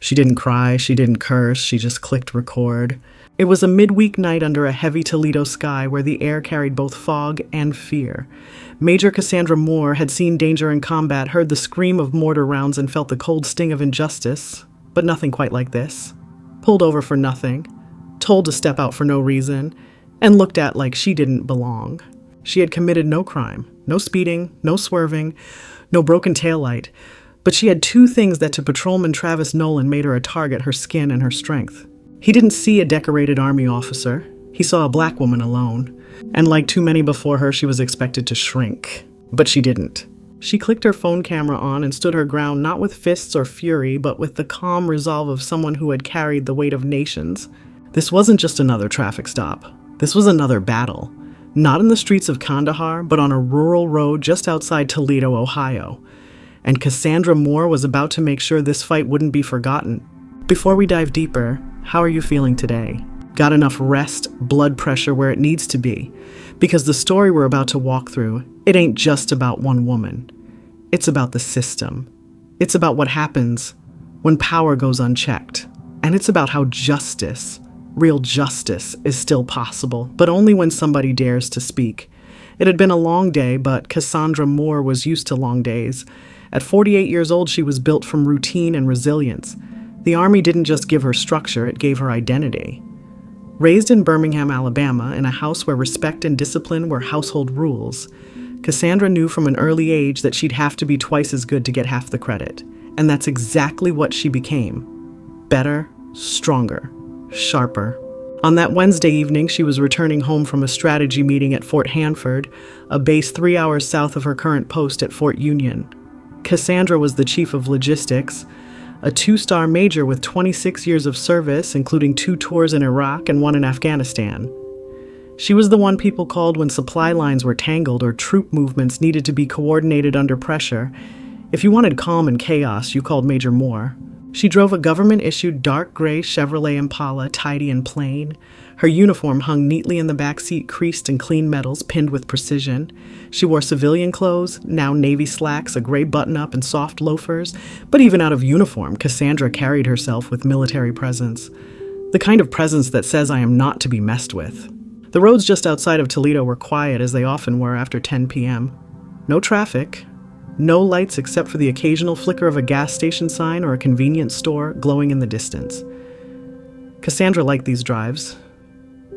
She didn't cry, she didn't curse, she just clicked record. It was a midweek night under a heavy Toledo sky where the air carried both fog and fear. Major Cassandra Moore had seen danger in combat, heard the scream of mortar rounds, and felt the cold sting of injustice, but nothing quite like this. Pulled over for nothing, told to step out for no reason, and looked at like she didn't belong. She had committed no crime, no speeding, no swerving, no broken taillight, but she had two things that to Patrolman Travis Nolan made her a target: her skin and her strength. He didn't see a decorated army officer. He saw a black woman alone. And like too many before her, she was expected to shrink. But she didn't. She clicked her phone camera on and stood her ground, not with fists or fury, but with the calm resolve of someone who had carried the weight of nations. This wasn't just another traffic stop. This was another battle. Not in the streets of Kandahar, but on a rural road just outside Toledo, Ohio. And Cassandra Moore was about to make sure this fight wouldn't be forgotten. Before we dive deeper, how are you feeling today? Got enough rest, blood pressure where it needs to be? Because the story we're about to walk through, it ain't just about one woman. It's about the system. It's about what happens when power goes unchecked. And it's about how justice, real justice, is still possible, but only when somebody dares to speak. It had been a long day, but Cassandra Moore was used to long days. At 48 years old, she was built from routine and resilience. The Army didn't just give her structure, it gave her identity. Raised in Birmingham, Alabama, in a house where respect and discipline were household rules, Cassandra knew from an early age that she'd have to be twice as good to get half the credit. And that's exactly what she became. Better, stronger, sharper. On that Wednesday evening, she was returning home from a strategy meeting at Fort Hanford, a base 3 hours south of her current post at Fort Union. Cassandra was the chief of logistics, a 2-star major with 26 years of service, including 2 tours in Iraq and 1 in Afghanistan. She was the one people called when supply lines were tangled or troop movements needed to be coordinated under pressure. If you wanted calm and chaos, you called Major Moore. She drove a government-issued dark gray Chevrolet Impala, tidy and plain. Her uniform hung neatly in the back seat, creased in clean metals, pinned with precision. She wore civilian clothes, now navy slacks, a gray button-up, and soft loafers. But even out of uniform, Cassandra carried herself with military presence. The kind of presence that says, I am not to be messed with. The roads just outside of Toledo were quiet, as they often were after 10 p.m. No traffic. No lights except for the occasional flicker of a gas station sign or a convenience store glowing in the distance. Cassandra liked these drives.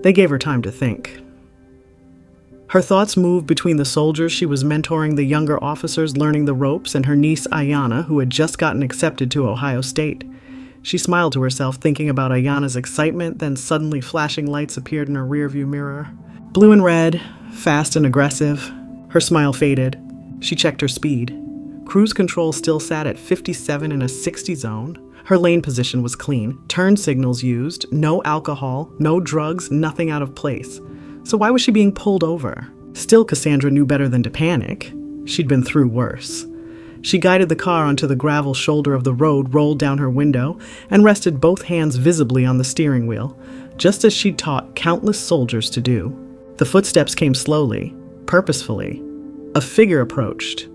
They gave her time to think. Her thoughts moved between the soldiers she was mentoring, the younger officers learning the ropes, and her niece Ayanna, who had just gotten accepted to Ohio State. She smiled to herself, thinking about Ayanna's excitement, then suddenly flashing lights appeared in her rearview mirror. Blue and red, fast and aggressive. Her smile faded. She checked her speed. Cruise control still sat at 57 in a 60 zone. Her lane position was clean. Turn signals used. No alcohol, no drugs, nothing out of place. So why was she being pulled over? Still, Cassandra knew better than to panic. She'd been through worse. She guided the car onto the gravel shoulder of the road, rolled down her window, and rested both hands visibly on the steering wheel, just as she'd taught countless soldiers to do. The footsteps came slowly, purposefully. A figure approached.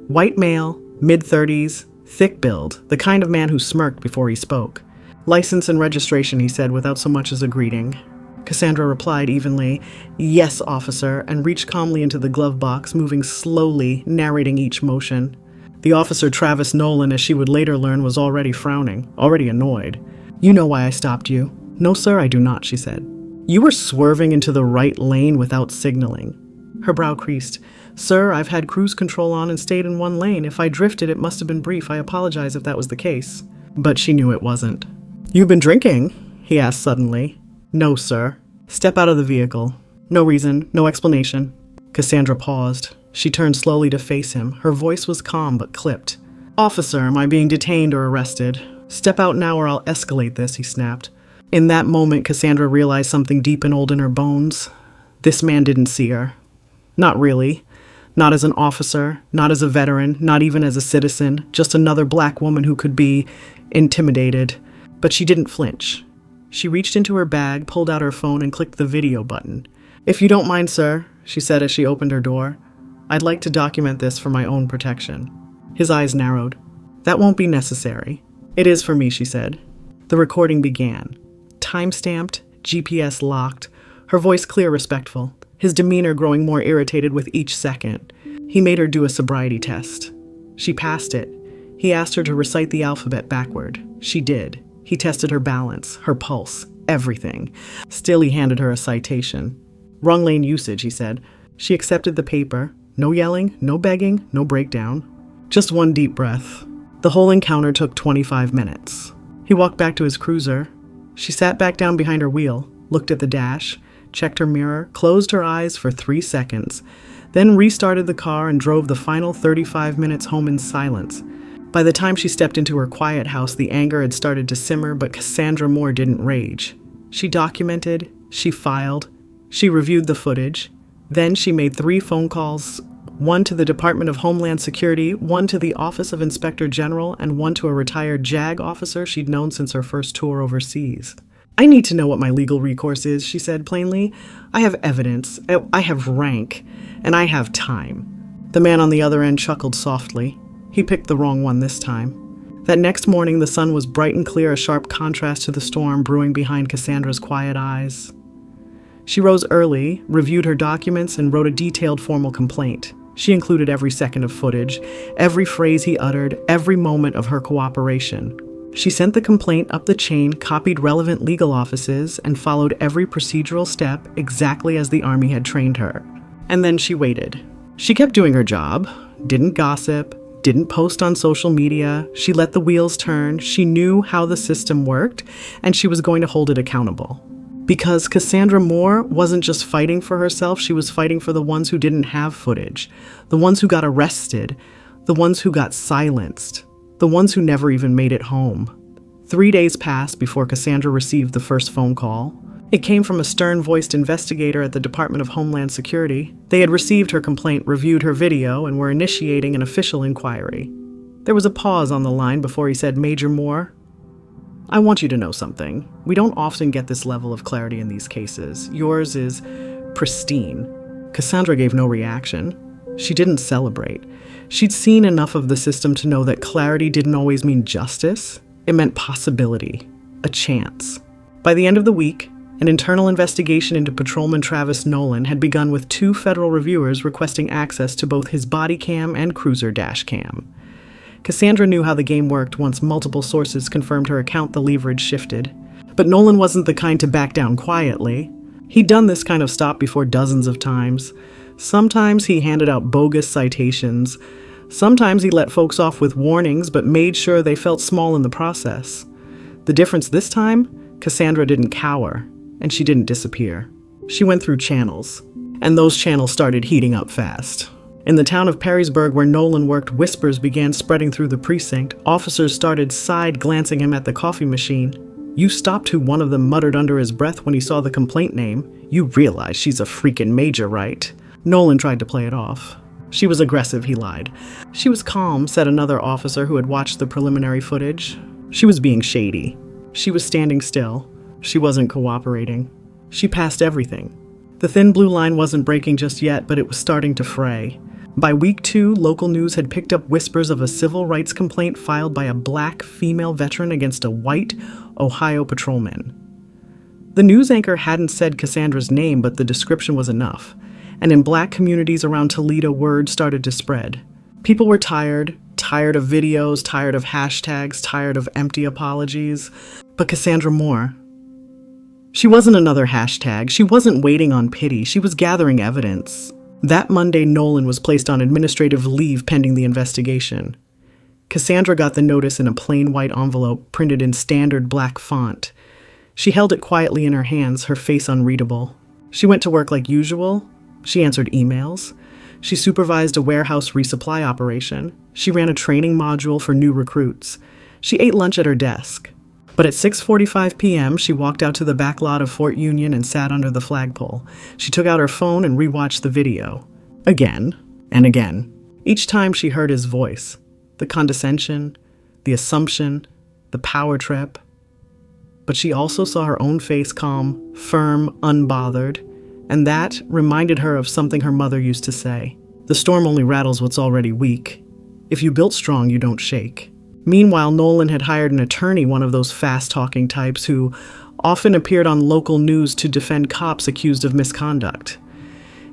White male, mid-30s, thick build, the kind of man who smirked before he spoke. License and registration, he said, without so much as a greeting. Cassandra replied evenly, "Yes, officer," and reached calmly into the glove box, moving slowly, narrating each motion. The officer, Travis Nolan, as she would later learn, was already frowning, already annoyed. "You know why I stopped you." "No, sir, I do not," she said. "You were swerving into the right lane without signaling." Her brow creased. "Sir, I've had cruise control on and stayed in one lane. If I drifted, it must have been brief. I apologize if that was the case." But she knew it wasn't. "You've been drinking?" he asked suddenly. "No, sir." "Step out of the vehicle." "No reason, no explanation." Cassandra paused. She turned slowly to face him. Her voice was calm but clipped. "Officer, am I being detained or arrested?" "Step out now or I'll escalate this," he snapped. In that moment, Cassandra realized something deep and old in her bones. This man didn't see her. Not really. Not as an officer, not as a veteran, not even as a citizen, just another black woman who could be intimidated. But she didn't flinch. She reached into her bag, pulled out her phone, and clicked the video button. "If you don't mind, sir," she said as she opened her door, "I'd like to document this for my own protection." His eyes narrowed. "That won't be necessary." "It is for me," she said. The recording began. Time-stamped, GPS locked, her voice clear, respectful, his demeanor growing more irritated with each second. He made her do a sobriety test. She passed it. He asked her to recite the alphabet backward. She did. He tested her balance, her pulse, everything. Still, he handed her a citation. Wrong lane usage, he said. She accepted the paper. No yelling, no begging, no breakdown. Just one deep breath. The whole encounter took 25 minutes. He walked back to his cruiser. She sat back down behind her wheel, looked at the dash, checked her mirror, closed her eyes for 3 seconds, then restarted the car and drove the final 35 minutes home in silence. By the time she stepped into her quiet house, the anger had started to simmer, but Cassandra Moore didn't rage. She documented, she filed, she reviewed the footage. Then she made 3 phone calls, one to the Department of Homeland Security, one to the Office of Inspector General, and one to a retired JAG officer she'd known since her first tour overseas. I need to know what my legal recourse is, she said plainly. I have evidence, I have rank, and I have time. The man on the other end chuckled softly. He picked the wrong one this time. That next morning, the sun was bright and clear, a sharp contrast to the storm brewing behind Cassandra's quiet eyes. She rose early, reviewed her documents, and wrote a detailed formal complaint. She included every second of footage, every phrase he uttered, every moment of her cooperation. She sent the complaint up the chain, copied relevant legal offices, and followed every procedural step exactly as the Army had trained her. And then she waited. She kept doing her job, didn't gossip, didn't post on social media. She let the wheels turn. She knew how the system worked, and she was going to hold it accountable. Because Cassandra Moore wasn't just fighting for herself, she was fighting for the ones who didn't have footage, the ones who got arrested, the ones who got silenced, the ones who never even made it home. 3 days passed before Cassandra received the first phone call. It came from a stern-voiced investigator at the Department of Homeland Security. They had received her complaint, reviewed her video, and were initiating an official inquiry. There was a pause on the line before he said, "Major Moore, I want you to know something. We don't often get this level of clarity in these cases. Yours is pristine." Cassandra gave no reaction. She didn't celebrate. She'd seen enough of the system to know that clarity didn't always mean justice. It meant possibility, a chance. By the end of the week, an internal investigation into Patrolman Travis Nolan had begun with 2 federal reviewers requesting access to both his body cam and cruiser dash cam. Cassandra knew how the game worked once multiple sources confirmed her account. The leverage shifted. But Nolan wasn't the kind to back down quietly. He'd done this kind of stop before dozens of times. Sometimes he handed out bogus citations. Sometimes he let folks off with warnings, but made sure they felt small in the process. The difference this time, Cassandra didn't cower, and she didn't disappear. She went through channels, and those channels started heating up fast. In the town of Perrysburg, where Nolan worked, whispers began spreading through the precinct. Officers started side-glancing him at the coffee machine. "You stopped who," one of them muttered under his breath when he saw the complaint name. "You realize she's a freaking major, right?" Nolan tried to play it off. "She was aggressive," he lied. "She was calm," said another officer who had watched the preliminary footage. "She was being shady. She was standing still. She wasn't cooperating. She passed everything." The thin blue line wasn't breaking just yet, but it was starting to fray. By week 2, local news had picked up whispers of a civil rights complaint filed by a black female veteran against a white Ohio patrolman. The news anchor hadn't said Cassandra's name, but the description was enough. And in black communities around Toledo, word started to spread. People were tired of videos, tired of hashtags, tired of empty apologies. But Cassandra Moore, she wasn't another hashtag. She wasn't waiting on pity. She was gathering evidence. That Monday, Nolan was placed on administrative leave pending the investigation. Cassandra got the notice in a plain white envelope printed in standard black font. She held it quietly in her hands, her face unreadable. She went to work like usual. She answered emails. She supervised a warehouse resupply operation. She ran a training module for new recruits. She ate lunch at her desk. But at 6:45 p.m., she walked out to the back lot of Fort Union and sat under the flagpole. She took out her phone and rewatched the video. Again and again. Each time she heard his voice. The condescension, the assumption, the power trip. But she also saw her own face, calm, firm, unbothered. And that reminded her of something her mother used to say. "The storm only rattles what's already weak. If you built strong, you don't shake." Meanwhile, Nolan had hired an attorney, one of those fast-talking types who often appeared on local news to defend cops accused of misconduct.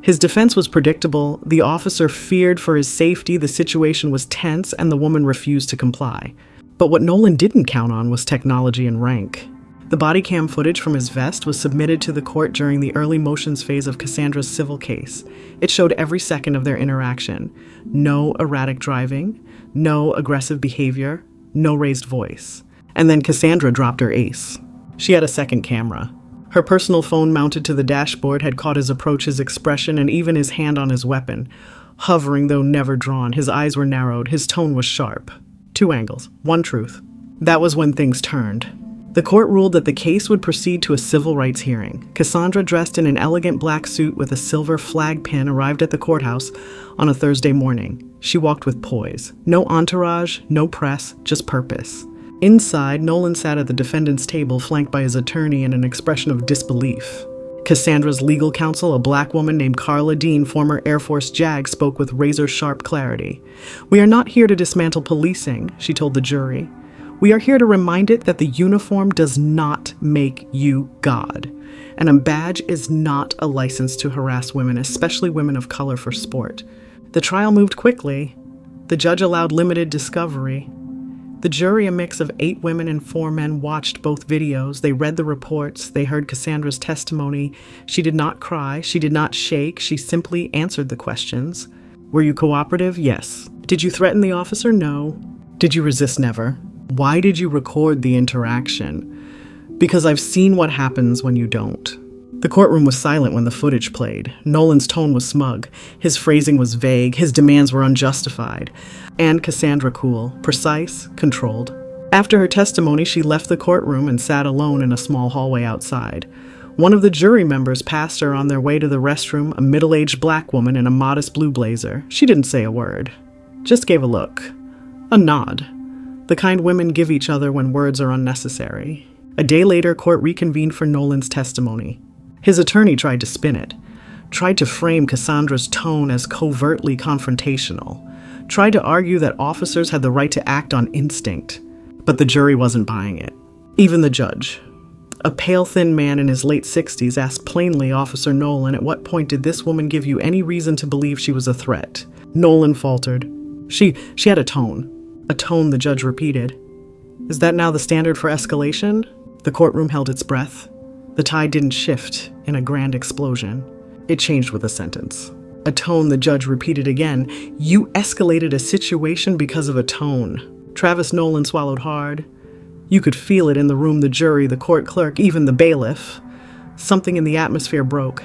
His defense was predictable. The officer feared for his safety, the situation was tense, and the woman refused to comply. But what Nolan didn't count on was technology and rank. The body cam footage from his vest was submitted to the court during the early motions phase of Cassandra's civil case. It showed every second of their interaction. No erratic driving, no aggressive behavior, no raised voice. And then Cassandra dropped her ace. She had a second camera. Her personal phone mounted to the dashboard had caught his approach, his expression, and even his hand on his weapon. Hovering, though never drawn, his eyes were narrowed, his tone was sharp. 2 angles, 1 truth. That was when things turned. The court ruled that the case would proceed to a civil rights hearing. Cassandra, dressed in an elegant black suit with a silver flag pin, arrived at the courthouse on a Thursday morning. She walked with poise. No entourage, no press, just purpose. Inside, Nolan sat at the defendant's table, flanked by his attorney and an expression of disbelief. Cassandra's legal counsel, a black woman named Carla Dean, former Air Force JAG, spoke with razor-sharp clarity. "We are not here to dismantle policing," she told the jury. "We are here to remind it that the uniform does not make you God. And a badge is not a license to harass women, especially women of color, for sport." The trial moved quickly. The judge allowed limited discovery. The jury, a mix of 8 women and 4 men, watched both videos. They read the reports. They heard Cassandra's testimony. She did not cry. She did not shake. She simply answered the questions. "Were you cooperative?" "Yes." "Did you threaten the officer?" "No." "Did you resist?" "Never." "Why did you record the interaction?" "Because I've seen what happens when you don't." The courtroom was silent when the footage played. Nolan's tone was smug. His phrasing was vague. His demands were unjustified. And Cassandra cool, precise, controlled. After her testimony, she left the courtroom and sat alone in a small hallway outside. One of the jury members passed her on their way to the restroom, a middle-aged black woman in a modest blue blazer. She didn't say a word, just gave a look, a nod. The kind women give each other when words are unnecessary. A day later, court reconvened for Nolan's testimony. His attorney tried to spin it, tried to frame Cassandra's tone as covertly confrontational, tried to argue that officers had the right to act on instinct, but the jury wasn't buying it. Even the judge, a pale, thin man in his late 60s, asked plainly, "Officer Nolan, at what point did this woman give you any reason to believe she was a threat?" Nolan faltered. She had a tone, the judge repeated. "Is that now the standard for escalation?" The courtroom held its breath. The tide didn't shift in a grand explosion. It changed with a sentence. A tone, the judge repeated again. "You escalated a situation because of a tone." Travis Nolan swallowed hard. You could feel it in the room, the jury, the court clerk, even the bailiff. Something in the atmosphere broke.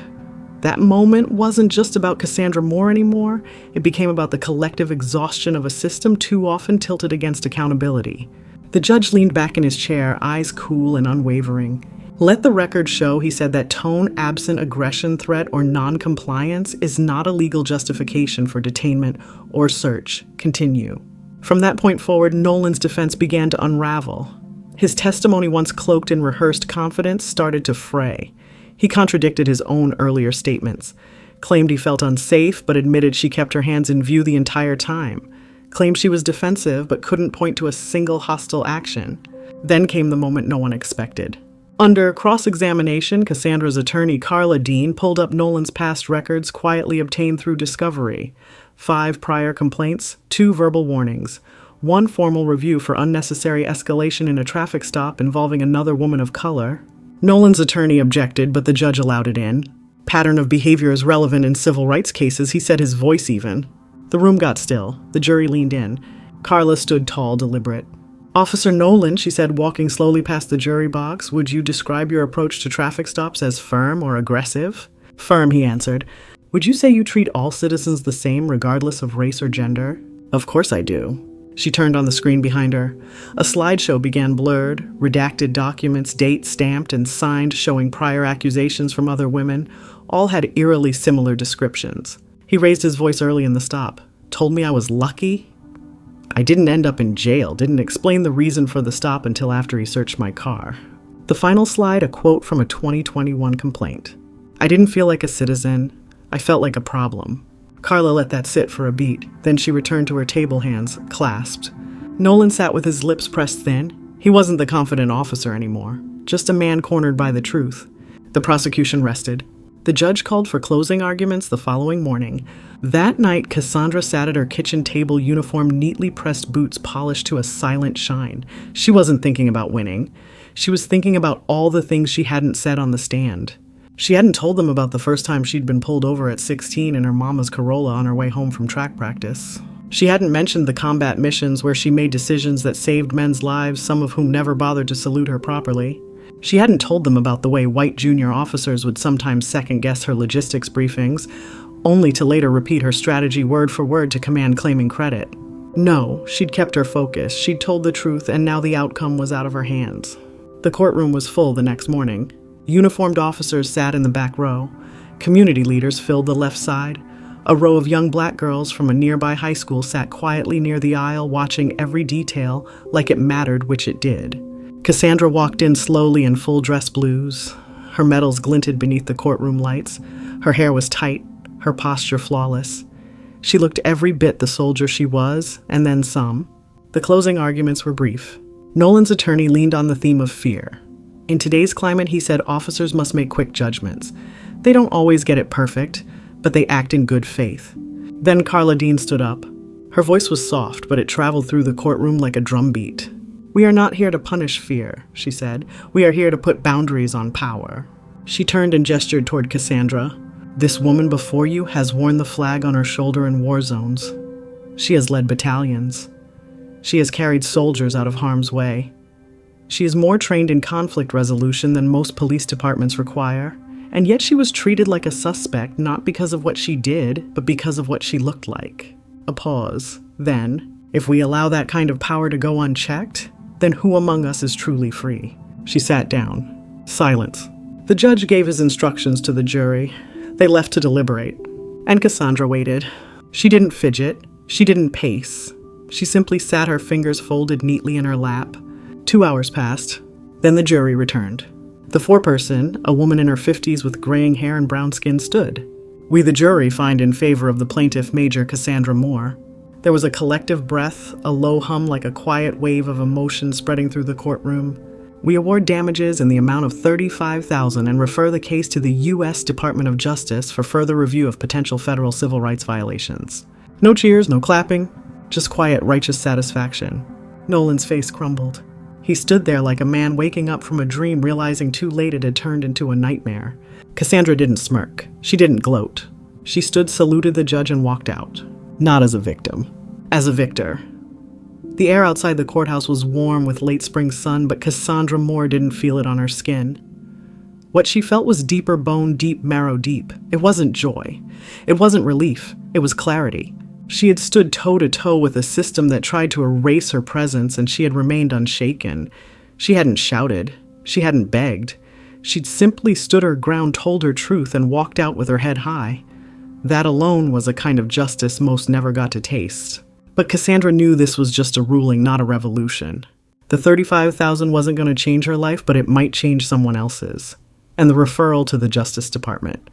That moment wasn't just about Cassandra Moore anymore. It became about the collective exhaustion of a system too often tilted against accountability. The judge leaned back in his chair, eyes cool and unwavering. "Let the record show," he said, "that tone absent aggression, threat, or non-compliance is not a legal justification for detainment or search. Continue." From that point forward, Nolan's defense began to unravel. His testimony, once cloaked in rehearsed confidence, started to fray. He contradicted his own earlier statements, claimed he felt unsafe, but admitted she kept her hands in view the entire time, claimed she was defensive, but couldn't point to a single hostile action. Then came the moment no one expected. Under cross-examination, Cassandra's attorney, Carla Dean, pulled up Nolan's past records quietly obtained through discovery. 5 prior complaints, 2 verbal warnings, 1 formal review for unnecessary escalation in a traffic stop involving another woman of color. Nolan's attorney objected, but the judge allowed it in. Pattern of behavior is relevant in civil rights cases, he said, his voice even. The room got still. The jury leaned in. Carla stood tall, deliberate. "Officer Nolan," she said, walking slowly past the jury box, "would you describe your approach to traffic stops as firm or aggressive?" "Firm," he answered. "Would you say you treat all citizens the same, regardless of race or gender?" "Of course I do." She turned on the screen behind her. A slideshow began, blurred, redacted documents, dates stamped and signed showing prior accusations from other women. All had eerily similar descriptions. He raised his voice early in the stop. "Told me I was lucky? I didn't end up in jail, didn't explain the reason for the stop until after he searched my car." The final slide, a quote from a 2021 complaint. "I didn't feel like a citizen. I felt like a problem." Carla let that sit for a beat. Then she returned to her table, hands clasped. Nolan sat with his lips pressed thin. He wasn't the confident officer anymore, just a man cornered by the truth. The prosecution rested. The judge called for closing arguments the following morning. That night, Cassandra sat at her kitchen table, uniform, neatly pressed boots polished to a silent shine. She wasn't thinking about winning. She was thinking about all the things she hadn't said on the stand. She hadn't told them about the first time she'd been pulled over at 16 in her mama's Corolla on her way home from track practice. She hadn't mentioned the combat missions where she made decisions that saved men's lives, some of whom never bothered to salute her properly. She hadn't told them about the way white junior officers would sometimes second-guess her logistics briefings, only to later repeat her strategy word for word to command claiming credit. No, she'd kept her focus, she'd told the truth, and now the outcome was out of her hands. The courtroom was full the next morning. Uniformed officers sat in the back row. Community leaders filled the left side. A row of young black girls from a nearby high school sat quietly near the aisle, watching every detail like it mattered, which it did. Cassandra walked in slowly in full dress blues. Her medals glinted beneath the courtroom lights. Her hair was tight, her posture flawless. She looked every bit the soldier she was, and then some. The closing arguments were brief. Nolan's attorney leaned on the theme of fear. In today's climate, he said, officers must make quick judgments. They don't always get it perfect, but they act in good faith. Then Carla Dean stood up. Her voice was soft, but it traveled through the courtroom like a drumbeat. "We are not here to punish fear," she said. "We are here to put boundaries on power." She turned and gestured toward Cassandra. "This woman before you has worn the flag on her shoulder in war zones. She has led battalions. She has carried soldiers out of harm's way. She is more trained in conflict resolution than most police departments require. And yet she was treated like a suspect, not because of what she did, but because of what she looked like." A pause. Then, "If we allow that kind of power to go unchecked, then who among us is truly free?" She sat down. Silence. The judge gave his instructions to the jury. They left to deliberate. And Cassandra waited. She didn't fidget. She didn't pace. She simply sat, her fingers folded neatly in her lap. 2 hours passed. Then the jury returned. The foreperson, a woman in her 50s with graying hair and brown skin, stood. "We, the jury, find in favor of the plaintiff, Major Cassandra Moore." There was a collective breath, a low hum like a quiet wave of emotion spreading through the courtroom. "We award damages in the amount of $35,000 and refer the case to the U.S. Department of Justice for further review of potential federal civil rights violations." No cheers, no clapping, just quiet, righteous satisfaction. Nolan's face crumbled. He stood there like a man waking up from a dream, realizing too late it had turned into a nightmare. Cassandra didn't smirk. She didn't gloat. She stood, saluted the judge, and walked out. Not as a victim. As a victor. The air outside the courthouse was warm with late spring sun, but Cassandra Moore didn't feel it on her skin. What she felt was deeper bone, deep marrow deep. It wasn't joy. It wasn't relief. It was clarity. She had stood toe-to-toe with a system that tried to erase her presence, and she had remained unshaken. She hadn't shouted. She hadn't begged. She'd simply stood her ground, told her truth, and walked out with her head high. That alone was a kind of justice most never got to taste. But Cassandra knew this was just a ruling, not a revolution. The $35,000 wasn't going to change her life, but it might change someone else's. And the referral to the Justice Department.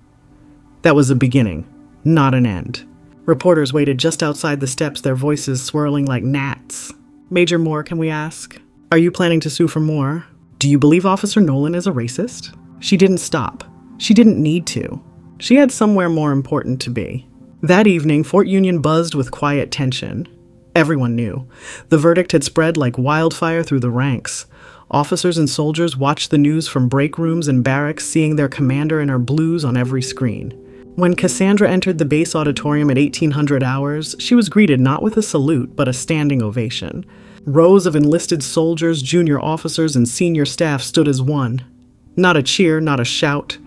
That was a beginning, not an end. Reporters waited just outside the steps, their voices swirling like gnats. "Major Moore, can we ask? Are you planning to sue for more? Do you believe Officer Nolan is a racist?" She didn't stop. She didn't need to. She had somewhere more important to be. That evening, Fort Union buzzed with quiet tension. Everyone knew. The verdict had spread like wildfire through the ranks. Officers and soldiers watched the news from break rooms and barracks, seeing their commander in her blues on every screen. When Cassandra entered the base auditorium at 1800 hours, she was greeted not with a salute, but a standing ovation. Rows of enlisted soldiers, junior officers, and senior staff stood as one. Not a cheer, not a shout,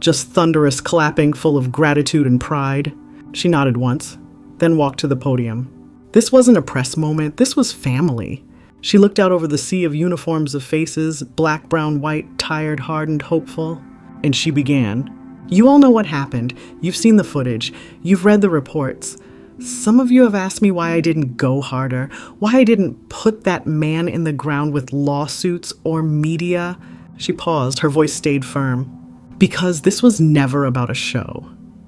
just thunderous clapping full of gratitude and pride. She nodded once, then walked to the podium. This wasn't a press moment, this was family. She looked out over the sea of uniforms of faces, black, brown, white, tired, hardened, hopeful, and she began. "You all know what happened. You've seen the footage. You've read the reports. Some of you have asked me why I didn't go harder, why I didn't put that man in the ground with lawsuits or media." She paused, her voice stayed firm. "Because this was never about a show.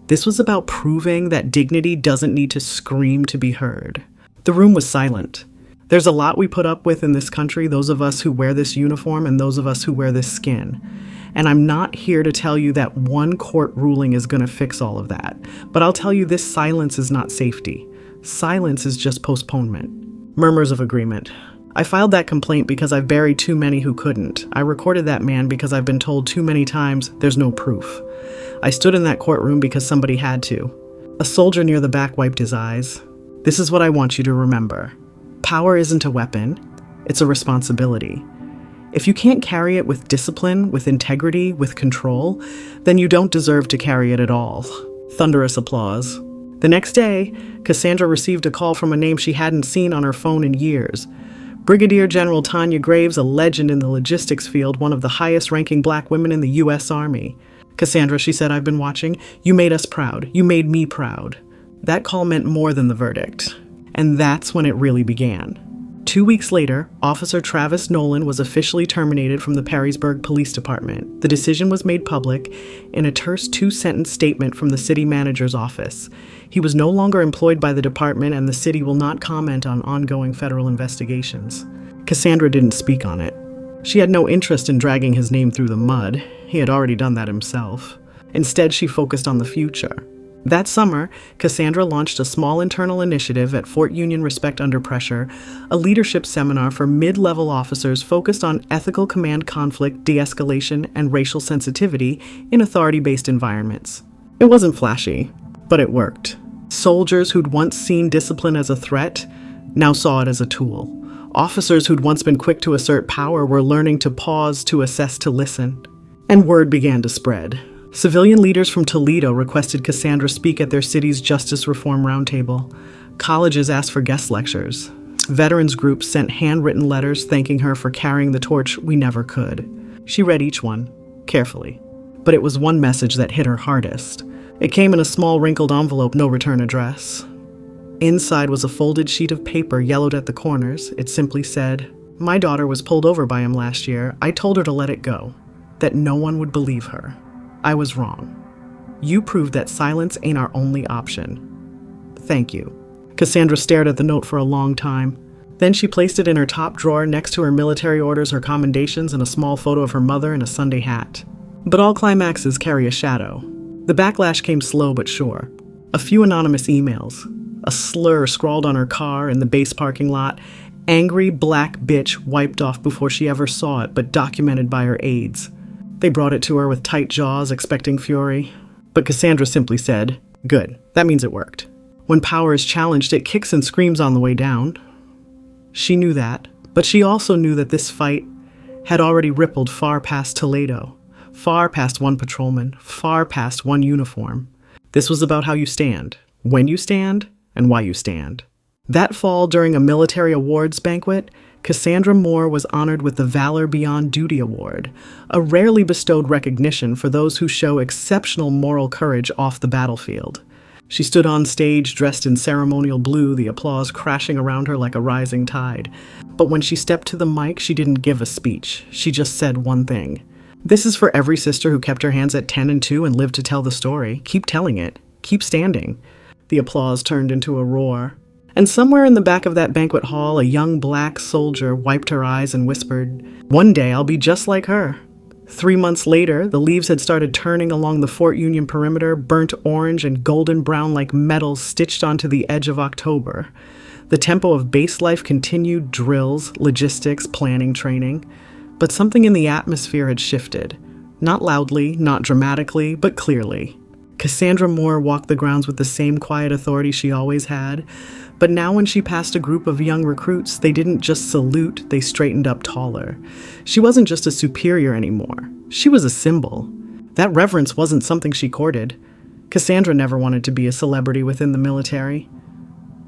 This was about proving that dignity doesn't need to scream to be heard." The room was silent. There's a lot we put up with in this country, those of us who wear this uniform and those of us who wear this skin. And I'm not here to tell you that one court ruling is going to fix all of that. But I'll tell you this silence is not safety. Silence is just postponement. Murmurs of agreement. I filed that complaint because I've buried too many who couldn't. I recorded that man because I've been told too many times there's no proof. I stood in that courtroom because somebody had to. A soldier near the back wiped his eyes. This is what I want you to remember. Power isn't a weapon, it's a responsibility. If you can't carry it with discipline, with integrity, with control, then you don't deserve to carry it at all. Thunderous applause. The next day, Cassandra received a call from a name she hadn't seen on her phone in years. Brigadier General Tanya Graves, a legend in the logistics field, one of the highest-ranking black women in the U.S. Army. Cassandra, she said, I've been watching. You made us proud. You made me proud. That call meant more than the verdict. And that's when it really began. 2 weeks later, Officer Travis Nolan was officially terminated from the Perrysburg Police Department. The decision was made public in a terse 2-sentence statement from the city manager's office. He was no longer employed by the department, and the city will not comment on ongoing federal investigations. Cassandra didn't speak on it. She had no interest in dragging his name through the mud. He had already done that himself. Instead, she focused on the future. That summer, Cassandra launched a small internal initiative at Fort Union Respect Under Pressure, a leadership seminar for mid-level officers focused on ethical command conflict, de-escalation, and racial sensitivity in authority-based environments. It wasn't flashy, but it worked. Soldiers who'd once seen discipline as a threat now saw it as a tool. Officers who'd once been quick to assert power were learning to pause, to assess, to listen. And word began to spread. Civilian leaders from Toledo requested Cassandra speak at their city's Justice Reform Roundtable. Colleges asked for guest lectures. Veterans groups sent handwritten letters thanking her for carrying the torch we never could. She read each one, carefully. But it was one message that hit her hardest. It came in a small wrinkled envelope, no return address. Inside was a folded sheet of paper, yellowed at the corners. It simply said, "My daughter was pulled over by him last year. I told her to let it go, that no one would believe her. I was wrong. You proved that silence ain't our only option. Thank you." Cassandra stared at the note for a long time. Then she placed it in her top drawer next to her military orders, her commendations, and a small photo of her mother in a Sunday hat. But all climaxes carry a shadow. The backlash came slow but sure. A few anonymous emails. A slur scrawled on her car in the base parking lot. Angry black bitch wiped off before she ever saw it, but documented by her aides. They brought it to her with tight jaws, expecting fury. But Cassandra simply said, "Good, that means it worked." When power is challenged, it kicks and screams on the way down. She knew that, but she also knew that this fight had already rippled far past Toledo, far past one patrolman, far past one uniform. This was about how you stand, when you stand, and why you stand. That fall, during a military awards banquet, Cassandra Moore was honored with the Valor Beyond Duty Award, a rarely bestowed recognition for those who show exceptional moral courage off the battlefield. She stood on stage dressed in ceremonial blue, the applause crashing around her like a rising tide. But when she stepped to the mic, she didn't give a speech. She just said one thing. "This is for every sister who kept her hands at 10 and 2 and lived to tell the story. Keep telling it. Keep standing." The applause turned into a roar. And somewhere in the back of that banquet hall, a young black soldier wiped her eyes and whispered, "One day I'll be just like her." 3 months later, the leaves had started turning along the Fort Union perimeter, burnt orange and golden brown like metals stitched onto the edge of October. The tempo of base life continued, drills, logistics, planning, training. But something in the atmosphere had shifted. Not loudly, not dramatically, but clearly. Cassandra Moore walked the grounds with the same quiet authority she always had. But now when she passed a group of young recruits, they didn't just salute, they straightened up taller. She wasn't just a superior anymore. She was a symbol. That reverence wasn't something she courted. Cassandra never wanted to be a celebrity within the military.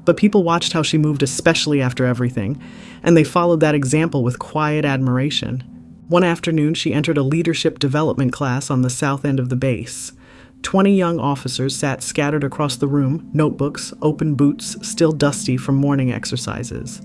But people watched how she moved, especially after everything, and they followed that example with quiet admiration. One afternoon, she entered a leadership development class on the south end of the base. 20 young officers sat scattered across the room, notebooks, open boots, still dusty from morning exercises.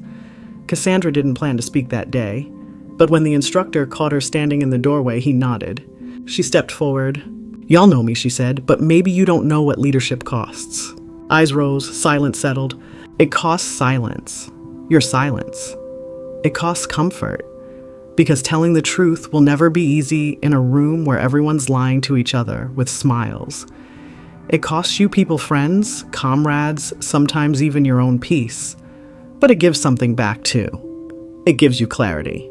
Cassandra didn't plan to speak that day, but when the instructor caught her standing in the doorway, he nodded. She stepped forward. "Y'all know me," she said, "but maybe you don't know what leadership costs." Eyes rose, silence settled. It costs silence. your silence. It costs comfort, because telling the truth will never be easy in a room where everyone's lying to each other with smiles. It costs you people friends, comrades, sometimes even your own peace. But it gives something back too. It gives you clarity.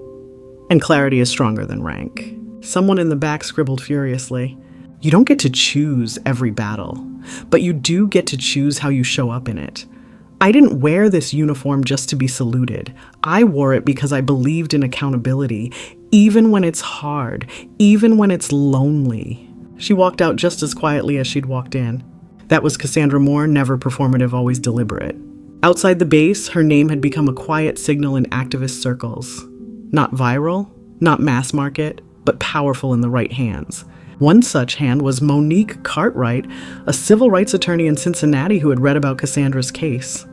And clarity is stronger than rank. Someone in the back scribbled furiously. You don't get to choose every battle, but you do get to choose how you show up in it. I didn't wear this uniform just to be saluted. I wore it because I believed in accountability, even when it's hard, even when it's lonely. She walked out just as quietly as she'd walked in. That was Cassandra Moore, never performative, always deliberate. Outside the base, her name had become a quiet signal in activist circles. Not viral, not mass market, but powerful in the right hands. One such hand was Monique Cartwright, a civil rights attorney in Cincinnati who had read about Cassandra's case.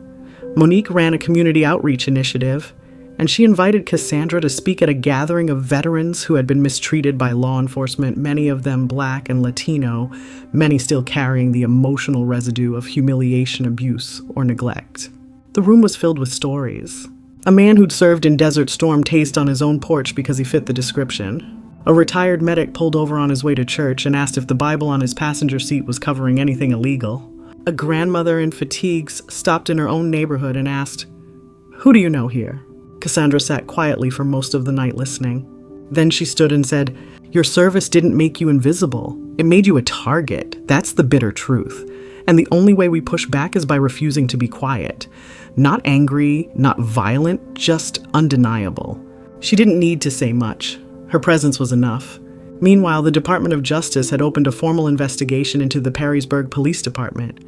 Monique ran a community outreach initiative, and she invited Cassandra to speak at a gathering of veterans who had been mistreated by law enforcement, many of them Black and Latino, many still carrying the emotional residue of humiliation, abuse, or neglect. The room was filled with stories. A man who'd served in Desert Storm tased on his own porch because he fit the description. A retired medic pulled over on his way to church and asked if the Bible on his passenger seat was covering anything illegal. A grandmother in fatigues stopped in her own neighborhood and asked, "Who do you know here?" Cassandra sat quietly for most of the night listening. Then she stood and said, "Your service didn't make you invisible. It made you a target. That's the bitter truth. And the only way we push back is by refusing to be quiet. Not angry, not violent, just undeniable." She didn't need to say much. Her presence was enough. Meanwhile, the Department of Justice had opened a formal investigation into the Perrysburg Police Department.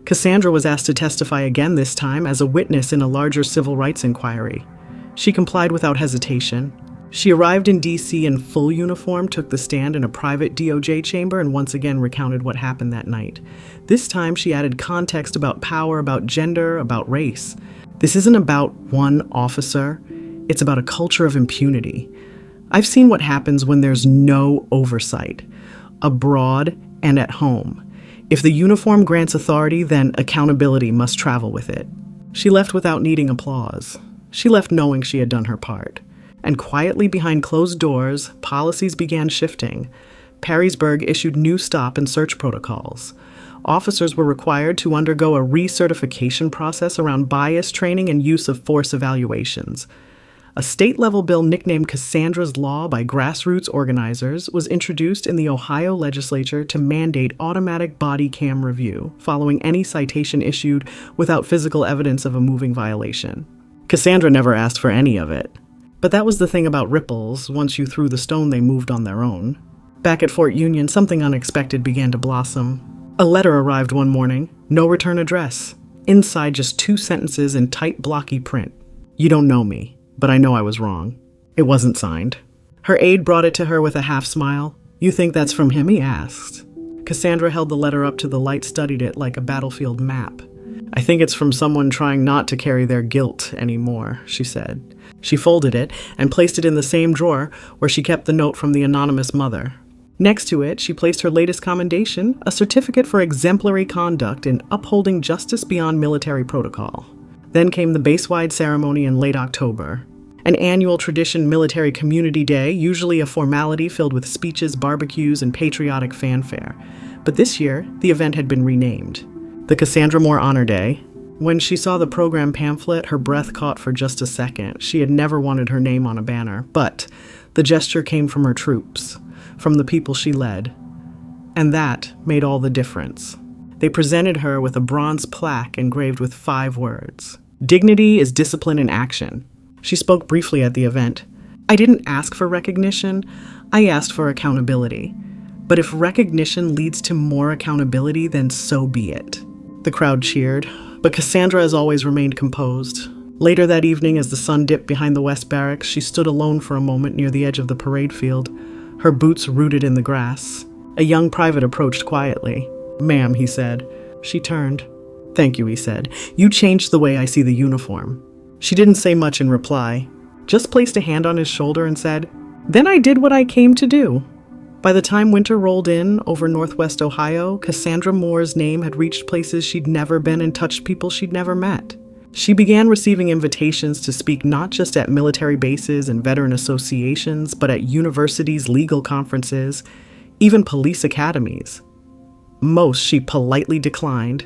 Cassandra was asked to testify again this time as a witness in a larger civil rights inquiry. She complied without hesitation. She arrived in D.C. in full uniform, took the stand in a private DOJ chamber, and once again recounted what happened that night. This time, she added context about power, about gender, about race. This isn't about one officer. It's about a culture of impunity. I've seen what happens when there's no oversight, abroad and at home. If the uniform grants authority, then accountability must travel with it. She left without needing applause. She left knowing she had done her part. And quietly behind closed doors, policies began shifting. Perrysburg issued new stop and search protocols. Officers were required to undergo a recertification process around bias training and use of force evaluations. A state-level bill nicknamed Cassandra's Law by grassroots organizers was introduced in the Ohio legislature to mandate automatic body cam review following any citation issued without physical evidence of a moving violation. Cassandra never asked for any of it. But that was the thing about ripples. Once you threw the stone, they moved on their own. Back at Fort Union, something unexpected began to blossom. A letter arrived one morning, no return address. Inside, just 2 sentences in tight, blocky print. "You don't know me, but I know I was wrong." It wasn't signed. Her aide brought it to her with a half smile. "You think that's from him?" he asked. Cassandra held the letter up to the light, studied it like a battlefield map. "I think it's from someone trying not to carry their guilt anymore," she said. She folded it and placed it in the same drawer where she kept the note from the anonymous mother. Next to it, she placed her latest commendation, a certificate for exemplary conduct in upholding justice beyond military protocol. Then came the base-wide ceremony in late October. An annual tradition, Military Community Day, usually a formality filled with speeches, barbecues, and patriotic fanfare. But this year, the event had been renamed. The Cassandra Moore Honor Day. When she saw the program pamphlet, her breath caught for just a second. She had never wanted her name on a banner, but the gesture came from her troops, from the people she led. And that made all the difference. They presented her with a bronze plaque engraved with 5 words. "Dignity is discipline in action." She spoke briefly at the event. "I didn't ask for recognition, I asked for accountability. But if recognition leads to more accountability, then so be it." The crowd cheered, but Cassandra has always remained composed. Later that evening, as the sun dipped behind the West Barracks, she stood alone for a moment near the edge of the parade field, her boots rooted in the grass. A young private approached quietly. "Ma'am," he said. She turned. "Thank you," he said. "You changed the way I see the uniform." She didn't say much in reply, just placed a hand on his shoulder and said, "Then I did what I came to do." By the time winter rolled in over Northwest Ohio, Cassandra Moore's name had reached places she'd never been and touched people she'd never met. She began receiving invitations to speak not just at military bases and veteran associations, but at universities, legal conferences, even police academies. Most she politely declined.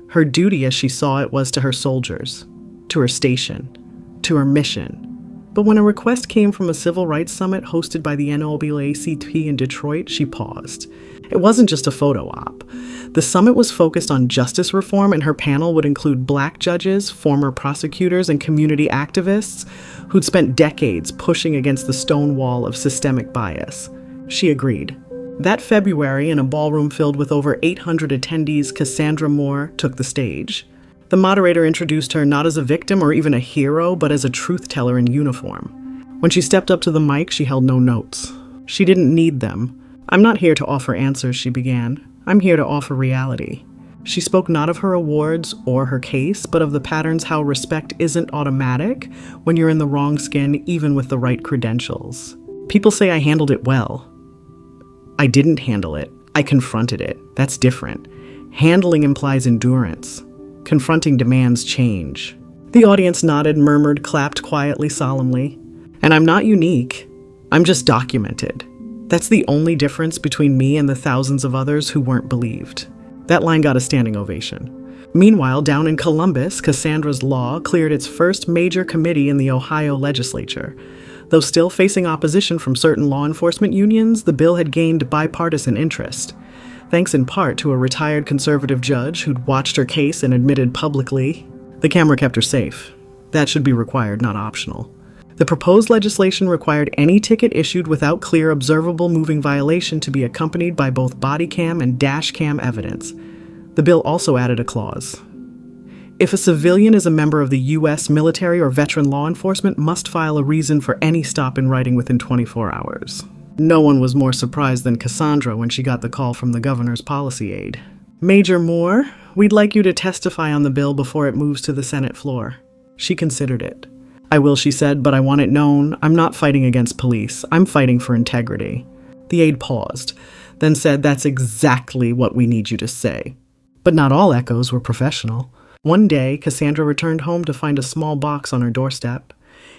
Her duty, as she saw it, was to her soldiers, to her station, to her mission. But when a request came from a civil rights summit hosted by the NAACP in Detroit, she paused. It wasn't just a photo op. The summit was focused on justice reform, and her panel would include Black judges, former prosecutors, and community activists who'd spent decades pushing against the stone wall of systemic bias. She agreed. That February, in a ballroom filled with over 800 attendees, Cassandra Moore took the stage. The moderator introduced her not as a victim or even a hero, but as a truth-teller in uniform. When she stepped up to the mic, she held no notes. She didn't need them. "I'm not here to offer answers," she began. "I'm here to offer reality." She spoke not of her awards or her case, but of the patterns how respect isn't automatic when you're in the wrong skin, even with the right credentials. "People say I handled it well. I didn't handle it. I confronted it. That's different. Handling implies endurance. Confronting demands change." The audience nodded, murmured, clapped quietly, solemnly. "And I'm not unique. I'm just documented. That's the only difference between me and the thousands of others who weren't believed." That line got a standing ovation. Meanwhile, down in Columbus, Cassandra's law cleared its first major committee in the Ohio legislature. Though still facing opposition from certain law enforcement unions, the bill had gained bipartisan interest. Thanks in part to a retired conservative judge who'd watched her case and admitted publicly, the camera kept her safe. That should be required, not optional. The proposed legislation required any ticket issued without clear, observable moving violation to be accompanied by both body cam and dash cam evidence. The bill also added a clause. If a civilian is a member of the U.S. military or veteran law enforcement, must file a reason for any stop in writing within 24 hours. No one was more surprised than Cassandra when she got the call from the governor's policy aide. "Major Moore, we'd like you to testify on the bill before it moves to the Senate floor." She considered it. "I will," she said, "but I want it known. I'm not fighting against police. I'm fighting for integrity." The aide paused, then said, "That's exactly what we need you to say." But not all echoes were professional. One day, Cassandra returned home to find a small box on her doorstep.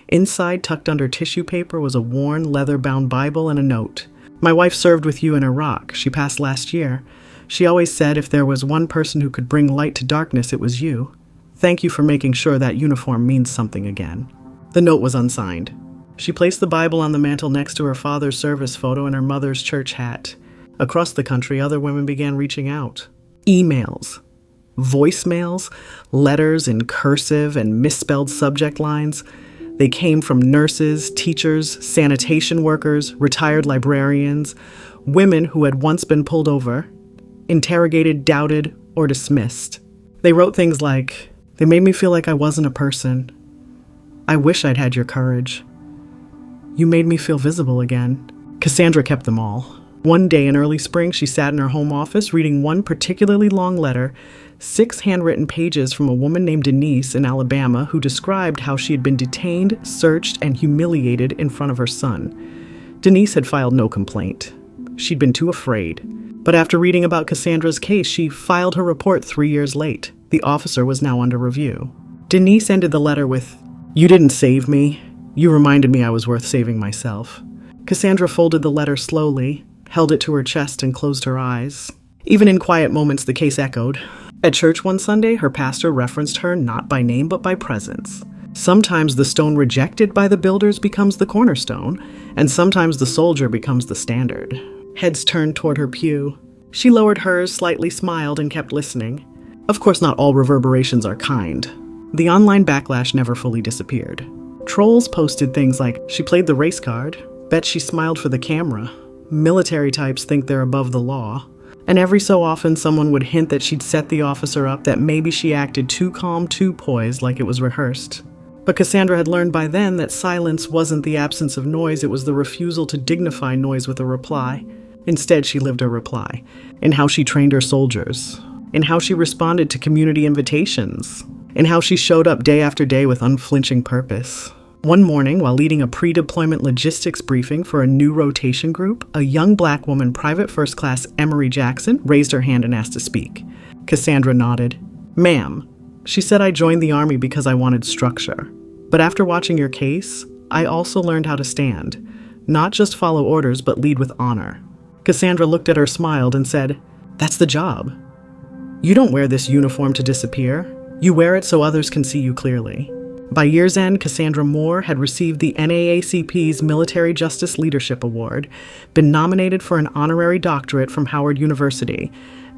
Inside, tucked under tissue paper, was a worn, leather-bound Bible and a note. "My wife served with you in Iraq. She passed last year. She always said if there was one person who could bring light to darkness, it was you. Thank you for making sure that uniform means something again." The note was unsigned. She placed the Bible on the mantel next to her father's service photo and her mother's church hat. Across the country, other women began reaching out. Emails, voicemails, letters in cursive and misspelled subject lines. They came from nurses, teachers, sanitation workers, retired librarians, women who had once been pulled over, interrogated, doubted, or dismissed. They wrote things like, "They made me feel like I wasn't a person. I wish I'd had your courage. You made me feel visible again." Cassandra kept them all. One day in early spring, she sat in her home office reading one particularly long letter, 6 handwritten pages from a woman named Denise in Alabama who described how she had been detained, searched, and humiliated in front of her son. Denise had filed no complaint. She'd been too afraid. But after reading about Cassandra's case, she filed her report 3 years late. The officer was now under review. Denise ended the letter with, "You didn't save me. You reminded me I was worth saving myself." Cassandra folded the letter slowly, held it to her chest, and closed her eyes. Even in quiet moments, the case echoed. At church one Sunday, her pastor referenced her not by name but by presence. Sometimes the stone rejected by the builders becomes the cornerstone, and sometimes the soldier becomes the standard. Heads turned toward her pew. She lowered hers, slightly smiled, and kept listening. Of course, not all reverberations are kind. The online backlash never fully disappeared. Trolls posted things like, "She played the race card. Bet she smiled for the camera. Military types think they're above the law." And every so often, someone would hint that she'd set the officer up, that maybe she acted too calm, too poised, like it was rehearsed. But Cassandra had learned by then that silence wasn't the absence of noise, it was the refusal to dignify noise with a reply. Instead, she lived her reply, in how she trained her soldiers, in how she responded to community invitations, in how she showed up day after day with unflinching purpose. One morning, while leading a pre-deployment logistics briefing for a new rotation group, a young Black woman, Private First Class Emery Jackson, raised her hand and asked to speak. Cassandra nodded. "Ma'am, She said I joined the army because I wanted structure. But after watching your case, I also learned how to stand. Not just follow orders, but lead with honor. Cassandra looked at her, smiled, and said, "That's the job. You don't wear this uniform to disappear. You wear it so others can see you clearly." By year's end, Cassandra Moore had received the NAACP's Military Justice Leadership Award, been nominated for an honorary doctorate from Howard University,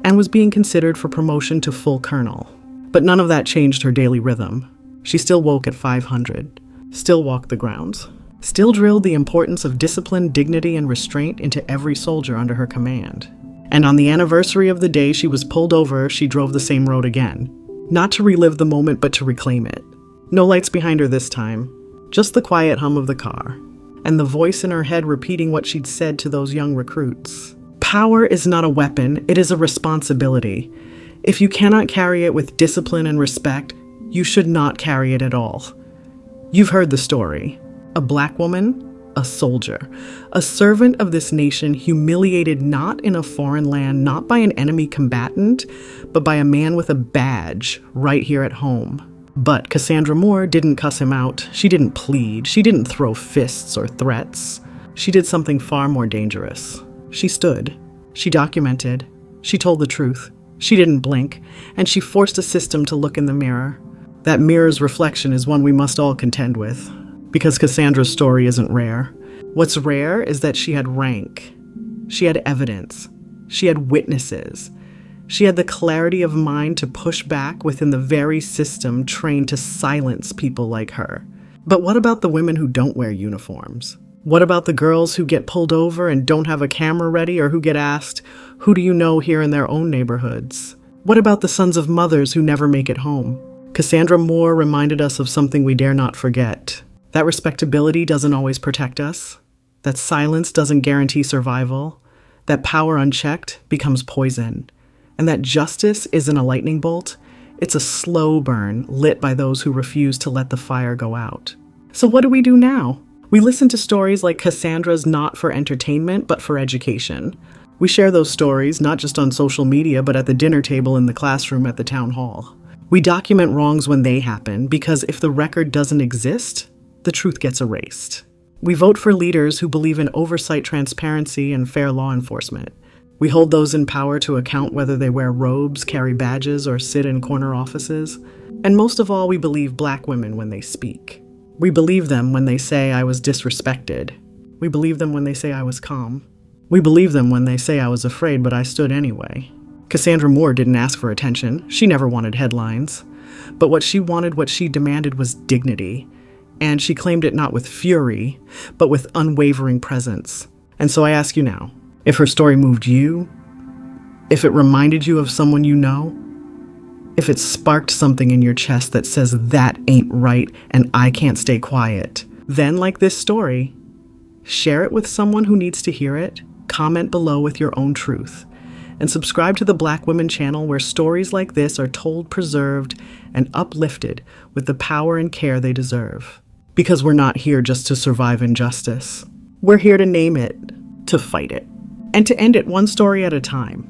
and was being considered for promotion to full colonel. But none of that changed her daily rhythm. She still woke at 500, still walked the grounds, still drilled the importance of discipline, dignity, and restraint into every soldier under her command. And on the anniversary of the day she was pulled over, she drove the same road again. Not to relive the moment, but to reclaim it. No lights behind her this time, just the quiet hum of the car, and the voice in her head repeating what she'd said to those young recruits. Power is not a weapon, it is a responsibility. If you cannot carry it with discipline and respect, you should not carry it at all. You've heard the story. A black woman, a soldier, a servant of this nation, humiliated not in a foreign land, not by an enemy combatant, but by a man with a badge right here at home. But Cassandra Moore didn't cuss him out. She didn't plead. She didn't throw fists or threats. She did something far more dangerous. She stood. She documented. She told the truth. She didn't blink, and she forced a system to look in the mirror. That mirror's reflection is one we must all contend with, because Cassandra's story isn't rare. What's rare is that she had rank. She had evidence. She had witnesses. She had the clarity of mind to push back within the very system trained to silence people like her. But what about the women who don't wear uniforms? What about the girls who get pulled over and don't have a camera ready, or who get asked, "Who do you know?" here in their own neighborhoods? What about the sons of mothers who never make it home? Cassandra Moore reminded us of something we dare not forget. That respectability doesn't always protect us. That silence doesn't guarantee survival. That power unchecked becomes poison. And that justice isn't a lightning bolt. It's a slow burn lit by those who refuse to let the fire go out. So what do we do now? We listen to stories like Cassandra's, not for entertainment, but for education. We share those stories not just on social media, but at the dinner table, in the classroom, at the town hall. We document wrongs when they happen, because if the record doesn't exist, the truth gets erased. We vote for leaders who believe in oversight, transparency, and fair law enforcement. We hold those in power to account, whether they wear robes, carry badges, or sit in corner offices. And most of all, we believe black women when they speak. We believe them when they say, "I was disrespected." We believe them when they say, "I was calm." We believe them when they say, "I was afraid, but I stood anyway." Cassandra Moore didn't ask for attention. She never wanted headlines. But what she wanted, what she demanded, was dignity. And she claimed it not with fury, but with unwavering presence. And so I ask you now, if her story moved you, if it reminded you of someone you know, if it sparked something in your chest that says that ain't right and I can't stay quiet, then, like this story, share it with someone who needs to hear it, comment below with your own truth, and subscribe to the Black Women channel, where stories like this are told, preserved, and uplifted with the power and care they deserve. Because we're not here just to survive injustice. We're here to name it, to fight it, and to end it one story at a time.